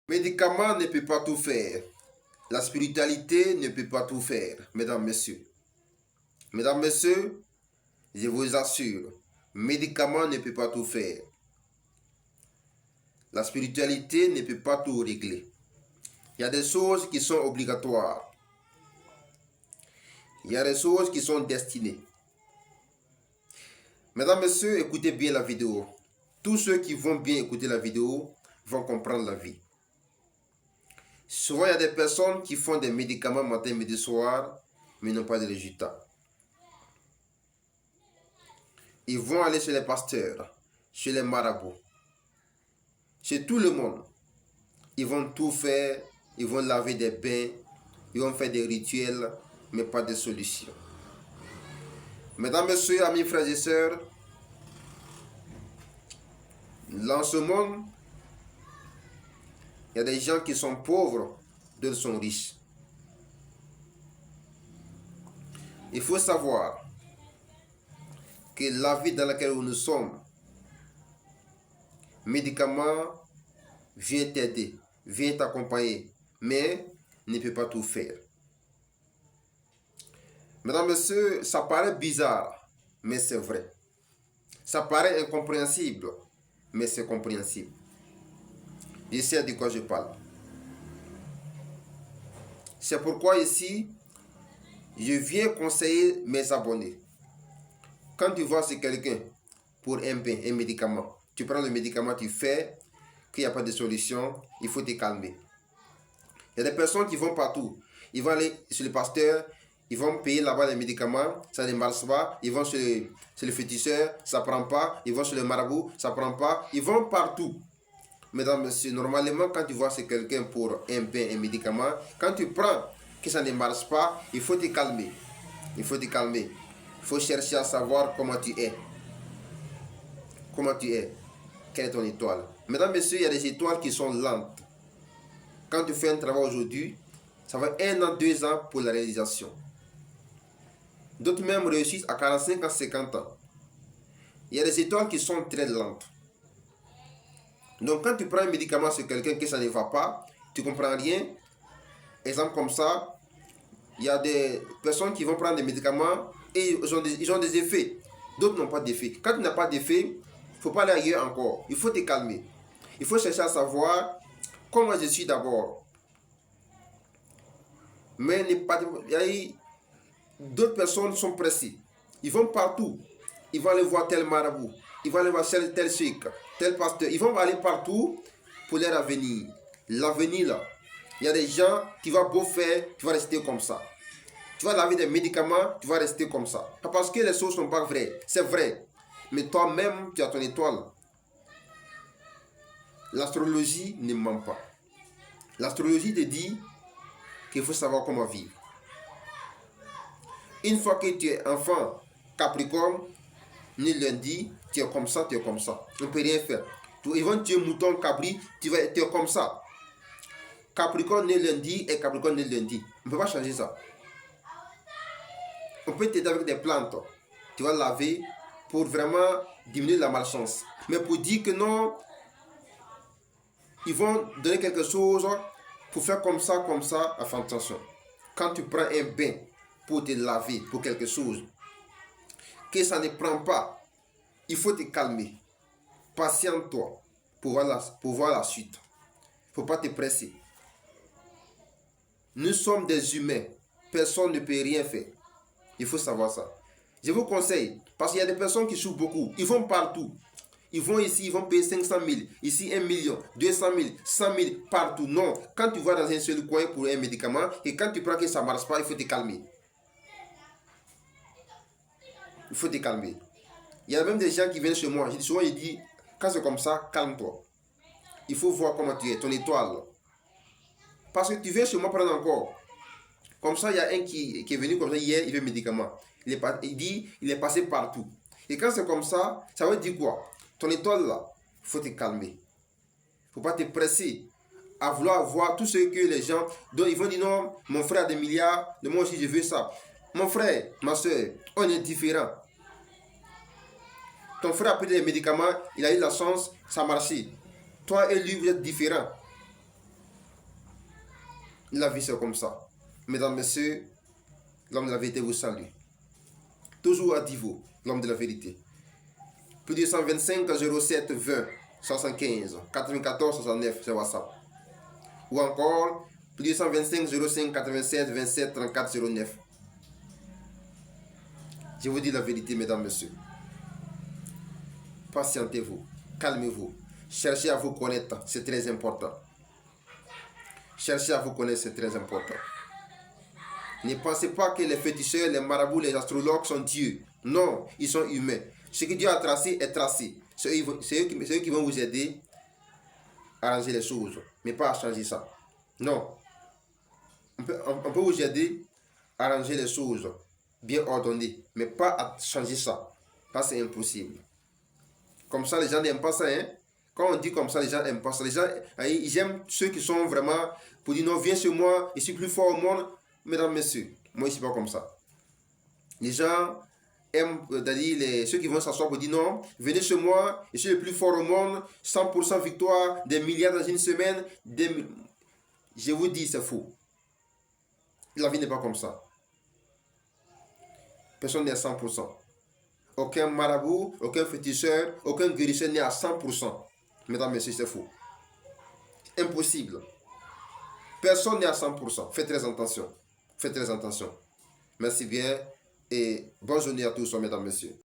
Médicament ne peut pas tout faire. La spiritualité ne peut pas tout faire, mesdames, messieurs. Mesdames, messieurs, je vous assure, médicament ne peut pas tout faire. La spiritualité ne peut pas tout régler. Il y a des choses qui sont obligatoires. Il y a des choses qui sont destinées. Mesdames, messieurs, écoutez bien la vidéo. Tous ceux qui vont bien écouter la vidéo vont comprendre la vie. Souvent, il y a des personnes qui font des médicaments matin, midi, soir, mais n'ont pas de résultats. Ils vont aller chez les pasteurs, chez les marabouts, chez tout le monde. Ils vont tout faire, ils vont laver des bains, ils vont faire des rituels, mais pas de solution. Mesdames, messieurs, amis, frères et sœurs, dans ce monde, il y a des gens qui sont pauvres, d'autres sont riches. Il faut savoir que la vie dans laquelle nous sommes, médicament vient t'aider, vient t'accompagner, mais ne peut pas tout faire. Mesdames, messieurs, ça paraît bizarre, mais c'est vrai. Ça paraît incompréhensible, mais c'est compréhensible. Je sais de quoi je parle. C'est pourquoi ici, je viens conseiller mes abonnés. Quand tu vas chez quelqu'un pour un bain, un médicament, tu prends le médicament, tu fais, qu'il n'y a pas de solution, il faut te calmer. Il y a des personnes qui vont partout. Ils vont aller chez le pasteur, ils vont payer là-bas les médicaments, ça ne marche pas. Ils vont chez le féticheur, ça ne prend pas. Ils vont chez le marabout, ça ne prend pas. Ils vont partout. Mesdames, messieurs, normalement, quand tu vas chez quelqu'un pour un bain, un médicament, quand tu prends que ça ne marche pas, il faut te calmer. Il faut te calmer. Il faut chercher à savoir comment tu es. Comment tu es. Quelle est ton étoile? Mesdames, messieurs, il y a des étoiles qui sont lentes. Quand tu fais un travail aujourd'hui, ça va 1 an, 2 ans pour la réalisation. D'autres même réussissent à 45 ans, 50 ans. Il y a des étoiles qui sont très lentes. Donc quand tu prends un médicament sur quelqu'un que ça ne va pas, tu ne comprends rien. Exemple comme ça, il y a des personnes qui vont prendre des médicaments et ils ont des effets. D'autres n'ont pas d'effet. Quand tu n'as pas d'effet, il ne faut pas aller ailleurs encore. Il faut te calmer. Il faut chercher à savoir comment je suis d'abord. Mais d'autres personnes sont pressées. Ils vont partout. Ils vont aller voir tel marabout. Ils vont aller voir tel cheikh, tel pasteur. Ils vont aller partout pour leur avenir. L'avenir là. Il y a des gens qui vont beau faire, tu vas rester comme ça. Tu vas laver des médicaments, tu vas rester comme ça. Pas parce que les choses ne sont pas vraies. C'est vrai. Mais toi-même, tu as ton étoile. L'astrologie ne ment pas. L'astrologie te dit qu'il faut savoir comment vivre. Une fois que tu es enfant Capricorne, ni lundi, tu es comme ça, tu es comme ça. On ne peut rien faire. Ils vont tuer mouton, cabri, tu es comme ça. Capricorne né lundi et Capricorne né lundi. On ne peut pas changer ça. On peut t'aider avec des plantes. Tu vas laver pour vraiment diminuer la malchance. Mais pour dire que non, ils vont donner quelque chose pour faire comme ça, enfin attention. Quand tu prends un bain pour te laver, pour quelque chose, que ça ne prend pas, il faut te calmer. Patiente-toi pour voir la suite. Il ne faut pas te presser. Nous sommes des humains. Personne ne peut rien faire. Il faut savoir ça. Je vous conseille, parce qu'il y a des personnes qui souffrent beaucoup. Ils vont partout. Ils vont ici, ils vont payer 500 000. Ici, 1 million, 200 000, 100 000, partout. Non. Quand tu vas dans un seul coin pour un médicament, et quand tu prends que ça ne marche pas, il faut te calmer. Il faut te calmer. Il y a même des gens qui viennent chez moi. Souvent, ils disent, quand c'est comme ça, calme-toi. Il faut voir comment tu es, ton étoile. Parce que tu viens chez moi prendre encore. Comme ça, il y a un qui est venu comme ça hier, il veut médicament. Il dit, il est passé partout. Et quand c'est comme ça veut dire quoi? Ton étoile là, il faut te calmer. Il ne faut pas te presser à vouloir voir tout ce que les gens dont ils vont dire non, mon frère a des milliards, de moi aussi je veux ça. Mon frère, ma soeur, on est différents. Ton frère a pris des médicaments, il a eu la chance, ça a marché. Toi et lui, vous êtes différents. La vie, c'est comme ça. Mesdames, messieurs, l'homme de la vérité vous salue. Toujours à Divo, l'homme de la vérité. Plus de 125 07 20 75 94 69, c'est WhatsApp. Ou encore, plus de 125 05 87 27 34 09. Je vous dis la vérité, mesdames, messieurs. Patientez-vous, calmez-vous. Cherchez à vous connaître, c'est très important. Cherchez à vous connaître, c'est très important. Ne pensez pas que les féticheurs, les marabouts, les astrologues sont Dieu. Non, ils sont humains. Ce que Dieu a tracé est tracé. C'est eux qui vont vous aider à arranger les choses, mais pas à changer ça. Non. On peut vous aider à arranger les choses bien ordonnées, mais pas à changer ça. Ça, c'est impossible. Comme ça, les gens n'aiment pas ça. Hein? Quand on dit comme ça, les gens n'aiment pas ça. Les gens, ils aiment ceux qui sont vraiment pour dire non, viens chez moi, je suis plus fort au monde. Mesdames, messieurs, moi, je ne suis pas comme ça. Les gens aiment, c'est-à-dire ceux qui vont s'asseoir pour dire non, venez chez moi, je suis le plus fort au monde, 100% victoire, des milliards dans une semaine. Je vous dis, c'est faux. La vie n'est pas comme ça. Personne n'est à 100%. Aucun marabout, aucun féticheur, aucun guérisseur n'est à 100%. Mesdames, messieurs, c'est faux. Impossible. Personne n'est à 100%. Faites très attention. Faites très attention. Merci bien et bonne journée à tous, mesdames, messieurs.